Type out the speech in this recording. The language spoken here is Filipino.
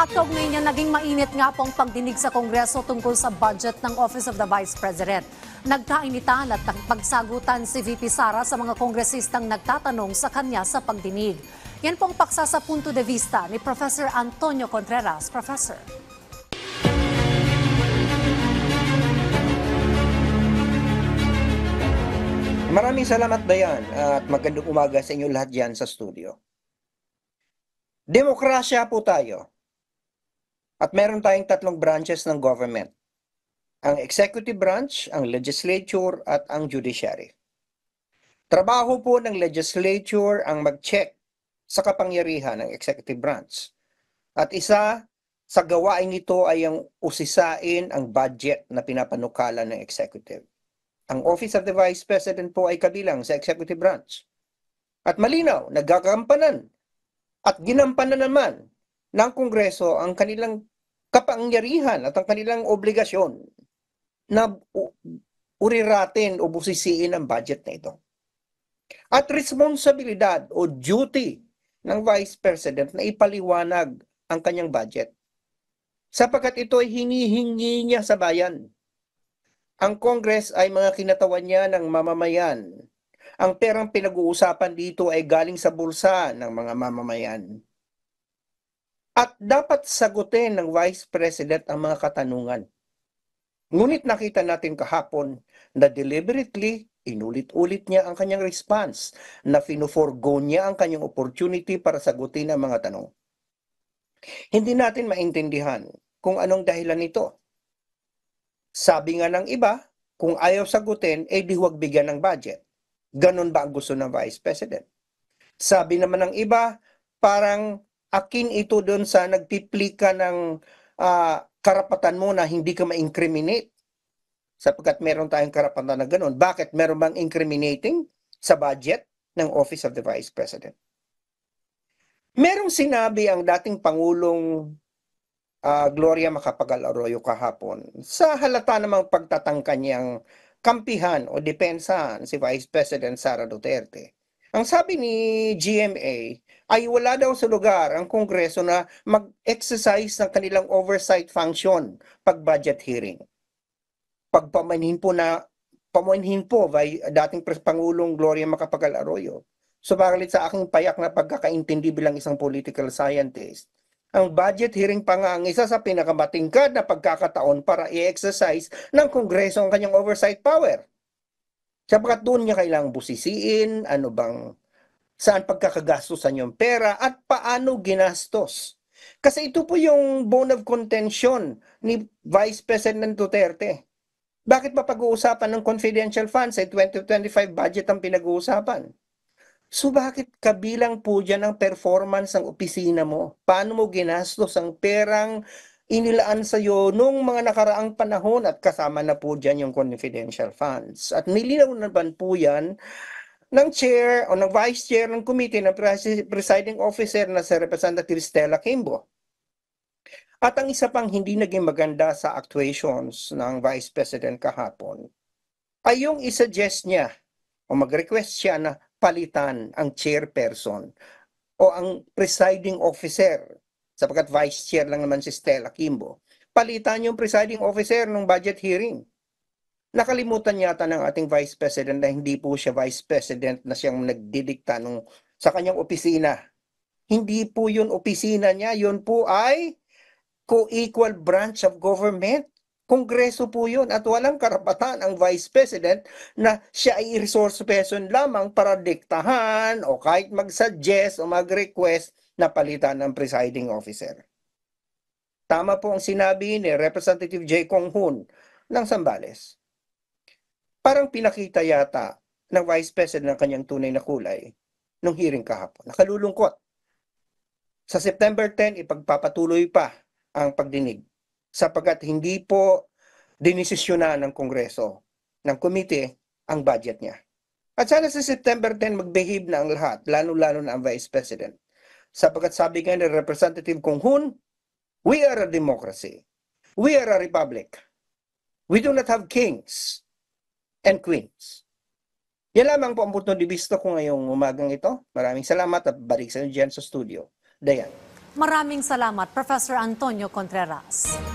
At kaugnay niya, naging mainit nga pong pagdinig sa Kongreso tungkol sa budget ng Office of the Vice President. Nagkainitan at pagsagutan si VP Sara sa mga kongresistang nagtatanong sa kanya sa pagdinig. Yan pong paksa sa punto de vista ni Professor Antonio Contreras. Professor. Maraming salamat, Dayan, at magandang umaga sa inyo lahat dyan sa studio. Demokrasya po tayo. At meron tayong tatlong branches ng government. Ang executive branch, ang legislature, at ang judiciary. Trabaho po ng legislature ang mag-check sa kapangyarihan ng executive branch. At isa sa gawain ito ay ang usisain ang budget na pinapanukala ng executive. Ang Office of the Vice President po ay kabilang sa executive branch. At malinaw, nagkakampanan at ginampanan naman ng Kongreso ang kanilang kapangyarihan at ang kanilang obligasyon na uriratin o busisiin ang budget na ito. At responsibilidad o duty ng Vice President na ipaliwanag ang kanyang budget. Sapagkat ito ay hinihingi niya sa bayan. Ang Congress ay mga kinatawan niya ng mamamayan. Ang perang pinag-uusapan dito ay galing sa bulsa ng mga mamamayan. At dapat sagutin ng Vice President ang mga katanungan. Ngunit nakita natin kahapon na deliberately inulit-ulit niya ang kanyang response, na fino-forgo niya ang kanyang opportunity para sagutin ang mga tanong. Hindi natin maintindihan kung anong dahilan nito. Sabi nga ng iba, kung ayaw sagutin, di huwag bigyan ng budget. Ganon ba ang gusto ng Vice President? Sabi naman ng iba, parang akin ito doon sa nagpipli ka ng karapatan mo na hindi ka ma-incriminate. Sapagkat meron tayong karapatan na ganon. Bakit? Meron bang incriminating sa budget ng Office of the Vice President? Merong sinabi ang dating Pangulong Gloria Macapagal-Arroyo kahapon sa halata namang pagtatangka niyang kampihan o depensahan si Vice President Sara Duterte. Ang sabi ni GMA ay wala daw sa lugar ang Kongreso na mag-exercise ng kanilang oversight function pag budget hearing. Pamanhin po dating Pangulong Gloria Macapagal-Arroyo. Subalit sa aking payak na pagkakaintindi bilang isang political scientist, ang budget hearing pa nga ang isa sa pinakamatingkad na pagkakataon para i-exercise ng Kongreso ang kanyang oversight power. Sapagkat doon niya kailangang busisiin, saan pagkakagastusan yung pera at paano ginastos. Kasi ito po yung bone of contention ni Vice President Duterte. Bakit pa pag-uusapan ng confidential funds sa 2025 budget ang pinag-uusapan? So bakit kabilang po dyan ang performance ng opisina mo? Paano mo ginastos ang perang inilaan sa iyo nung mga nakaraang panahon at kasama na po dyan yung confidential funds? At nilinaw naman po yan ng chair o ng vice chair ng committee ng presiding officer na si Representative Stella Kimbo. At ang isa pang hindi naging maganda sa actuations ng Vice President kahapon ay yung isuggest niya o mag-request siya na palitan ang chairperson o ang presiding officer, sapagkat vice chair lang naman si Stella Kimbo. Palitan yung presiding officer ng budget hearing. Nakalimutan yata ng ating vice president na hindi po siya vice president na siyang nagdidikta sa kanyang opisina. Hindi po yun opisina niya, yun po ay co-equal branch of government. Kongreso po yun at walang karapatan ang Vice President na siya ay resource person lamang para diktahan o kahit mag-suggest o mag-request na palitan ng presiding officer. Tama po ang sinabi ni Representative J. Kong Hoon ng Zambales. Parang pinakita yata ng Vice President ang kanyang tunay na kulay nung hearing kahapon. Nakalulungkot. Sa September 10, ipagpapatuloy pa ang pagdinig, sapagkat hindi po dinesisyonan ng Kongreso, ng committee, ang budget niya. At sana sa September 10 mag-behave na ang lahat, lalo-lalo na ang Vice President. Sapagkat sabi nga ni Representative Kong Hoon, we are a democracy. We are a republic. We do not have kings and queens. Yan lamang po ang punto de vista ko ngayong umagang ito. Maraming salamat at balik sa inyo dyan sa studio. Dayan. Maraming salamat, Professor Antonio Contreras.